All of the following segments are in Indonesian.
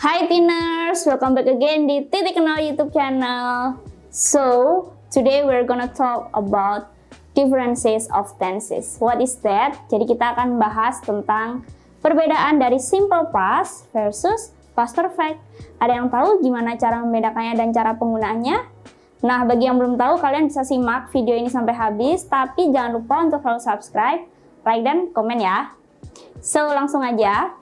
Hi Tiners, welcome back again di Titik Kenal YouTube channel. So, today we're gonna talk about differences of tenses. What is that? Jadi kita akan bahas tentang perbedaan dari simple past versus past perfect. Ada yang tahu gimana cara membedakannya dan cara penggunaannya? Nah, bagi yang belum tahu, kalian bisa simak video ini sampai habis, tapi jangan lupa untuk selalu subscribe, like, dan komen ya. So, langsung aja.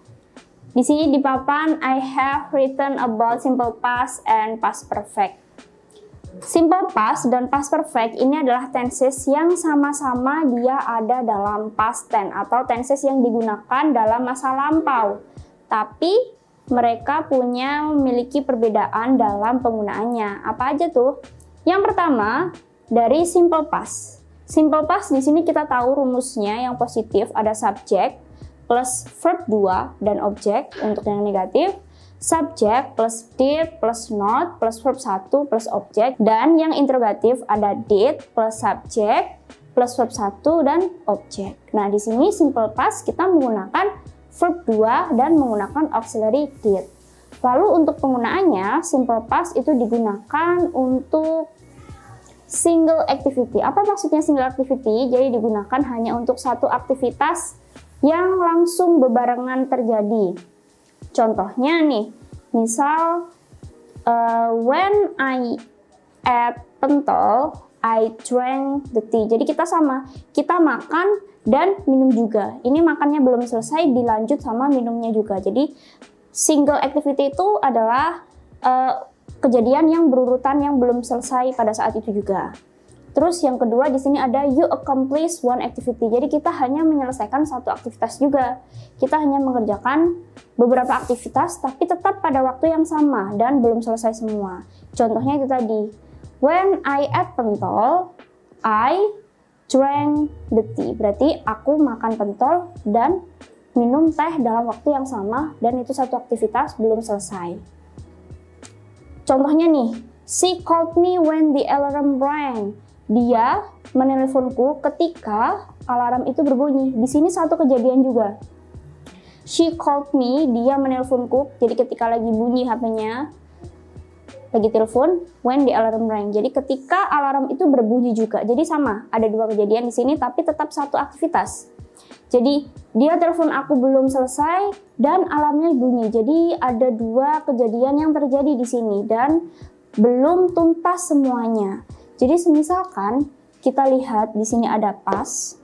Di sini di papan, I have written about simple past and past perfect. Simple past dan past perfect ini adalah tenses yang sama-sama dia ada dalam past tense atau tenses yang digunakan dalam masa lampau. Tapi mereka memiliki perbedaan dalam penggunaannya. Apa aja tuh? Yang pertama, dari simple past. Simple past di sini kita tahu rumusnya yang positif ada subject plus verb 2 dan objek. Untuk yang negatif, subject plus did plus not plus verb 1 plus objek. Dan yang interrogatif ada did plus subject plus verb 1 dan objek. Nah, di sini simple past kita menggunakan verb 2 dan menggunakan auxiliary did. Lalu untuk penggunaannya, simple past itu digunakan untuk single activity. Apa maksudnya single activity? Jadi digunakan hanya untuk satu aktivitas yang langsung bebarengan terjadi. Contohnya nih, misal when I ate pentol, I drank the tea. Jadi kita makan dan minum juga. Ini makannya belum selesai, dilanjut sama minumnya juga. Jadi single activity itu adalah kejadian yang berurutan yang belum selesai pada saat itu juga. Terus yang kedua di sini ada you accomplish one activity. Jadi kita hanya menyelesaikan satu aktivitas juga. Kita hanya mengerjakan beberapa aktivitas tapi tetap pada waktu yang sama dan belum selesai semua. Contohnya itu tadi. When I ate pentol, I drank the tea. Berarti aku makan pentol dan minum teh dalam waktu yang sama dan itu satu aktivitas belum selesai. Contohnya nih, she called me when the alarm rang. Dia menelponku ketika alarm itu berbunyi. Di sini satu kejadian juga. She called me, dia menelponku. Jadi ketika lagi bunyi HP-nya, lagi telepon, when the alarm rang. Jadi ketika alarm itu berbunyi juga. Jadi sama, ada dua kejadian di sini tapi tetap satu aktivitas. Jadi dia telepon aku belum selesai dan alarmnya bunyi. Jadi ada dua kejadian yang terjadi di sini dan belum tuntas semuanya. Jadi misalkan kita lihat di sini ada past,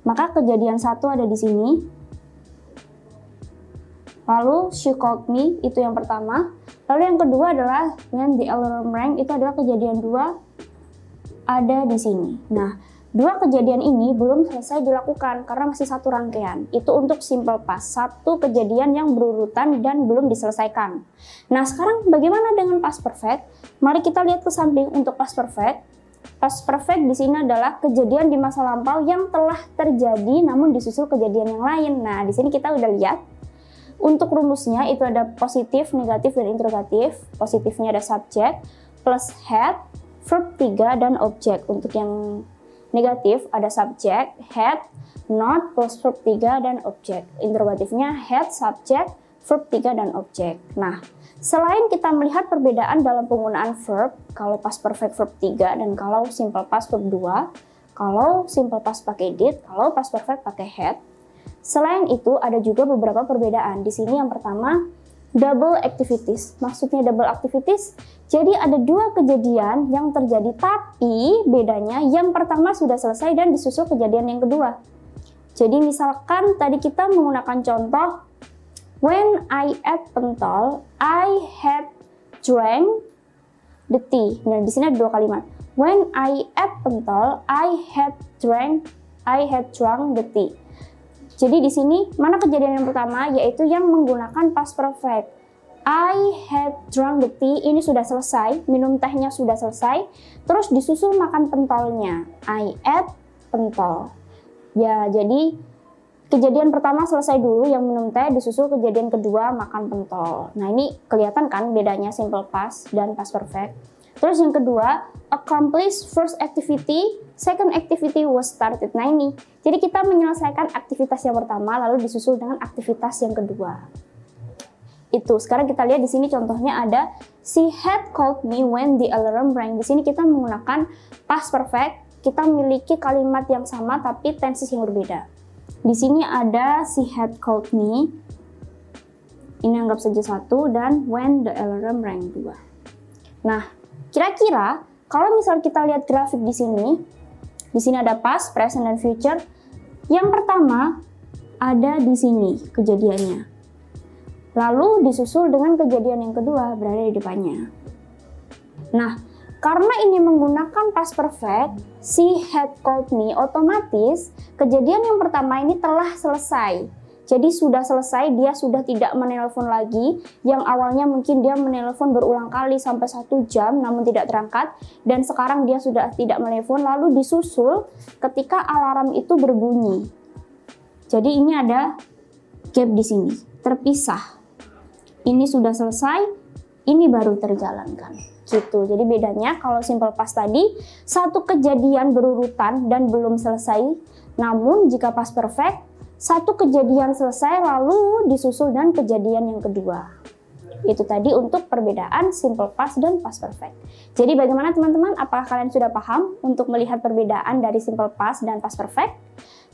maka kejadian satu ada di sini. Lalu she called me, itu yang pertama. Lalu yang kedua adalah when the alarm rang, itu adalah kejadian dua ada di sini. Nah, dua kejadian ini belum selesai dilakukan karena masih satu rangkaian. Itu untuk simple past, satu kejadian yang berurutan dan belum diselesaikan. Nah, sekarang bagaimana dengan past perfect? Mari kita lihat ke samping untuk past perfect. Past perfect di sini adalah kejadian di masa lampau yang telah terjadi namun disusul kejadian yang lain. Nah, di sini kita udah lihat. Untuk rumusnya itu ada positif, negatif, dan interrogatif. Positifnya ada subject plus had, verb 3, dan objek. Untuk yang negatif ada subject, had, not, plus verb 3, dan objek. Interrogatifnya had, subject, verb 3, dan objek. Nah, selain kita melihat perbedaan dalam penggunaan verb, kalau past perfect verb 3, dan kalau simple past verb 2, kalau simple past pakai did, kalau past perfect pakai had. Selain itu, ada juga beberapa perbedaan. Di sini yang pertama, double activities. Maksudnya double activities, jadi ada dua kejadian yang terjadi, tapi bedanya yang pertama sudah selesai dan disusul kejadian yang kedua. Jadi misalkan tadi kita menggunakan contoh, when I ate pentol, I had drank the tea. Nah, di sini ada dua kalimat. When I ate pentol, I had drunk the tea. Jadi di sini mana kejadian yang pertama, yaitu yang menggunakan past perfect. I had drunk the tea, ini sudah selesai, minum tehnya sudah selesai, terus disusul makan pentolnya. I ate pentol. Ya, jadi kejadian pertama selesai dulu yang minum teh, disusul kejadian kedua makan pentol. Nah, ini kelihatan kan bedanya simple past dan past perfect. Terus yang kedua, accomplish first activity, second activity was started. Nah ini, jadi kita menyelesaikan aktivitas yang pertama lalu disusul dengan aktivitas yang kedua. Itu. Sekarang kita lihat di sini contohnya ada she had called me when the alarm rang. Di sini kita menggunakan past perfect. Kita memiliki kalimat yang sama tapi tenses yang berbeda. Di sini ada she had called me. Ini anggap saja 1 dan when the alarm rang 2. Nah, kira-kira kalau misal kita lihat grafik di sini ada past, present, dan future. Yang pertama ada di sini kejadiannya. Lalu disusul dengan kejadian yang kedua berada di depannya. Nah, karena ini menggunakan past perfect, she had called me, otomatis kejadian yang pertama ini telah selesai. Jadi sudah selesai, dia sudah tidak menelpon lagi. Yang awalnya mungkin dia menelpon berulang kali sampai 1 jam namun tidak terangkat. Dan sekarang dia sudah tidak menelpon, lalu disusul ketika alarm itu berbunyi. Jadi ini ada gap di sini, terpisah. Ini sudah selesai, ini baru terjalankan. Gitu. Jadi bedanya kalau simple past tadi, satu kejadian berurutan dan belum selesai. Namun jika past perfect, satu kejadian selesai lalu disusul dengan kejadian yang kedua. Itu tadi untuk perbedaan simple past dan past perfect. Jadi bagaimana teman-teman? Apakah kalian sudah paham untuk melihat perbedaan dari simple past dan past perfect?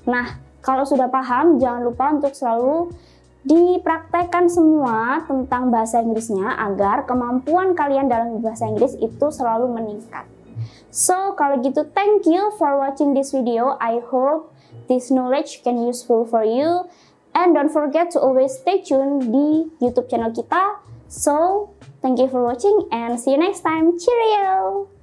Nah, kalau sudah paham, jangan lupa untuk selalu dipraktekkan semua tentang bahasa Inggrisnya agar kemampuan kalian dalam bahasa Inggris itu selalu meningkat. So, kalau gitu, thank you for watching this video. I hope this knowledge can useful for you. And don't forget to always stay tuned di YouTube channel kita. So, thank you for watching and see you next time. Cheerio!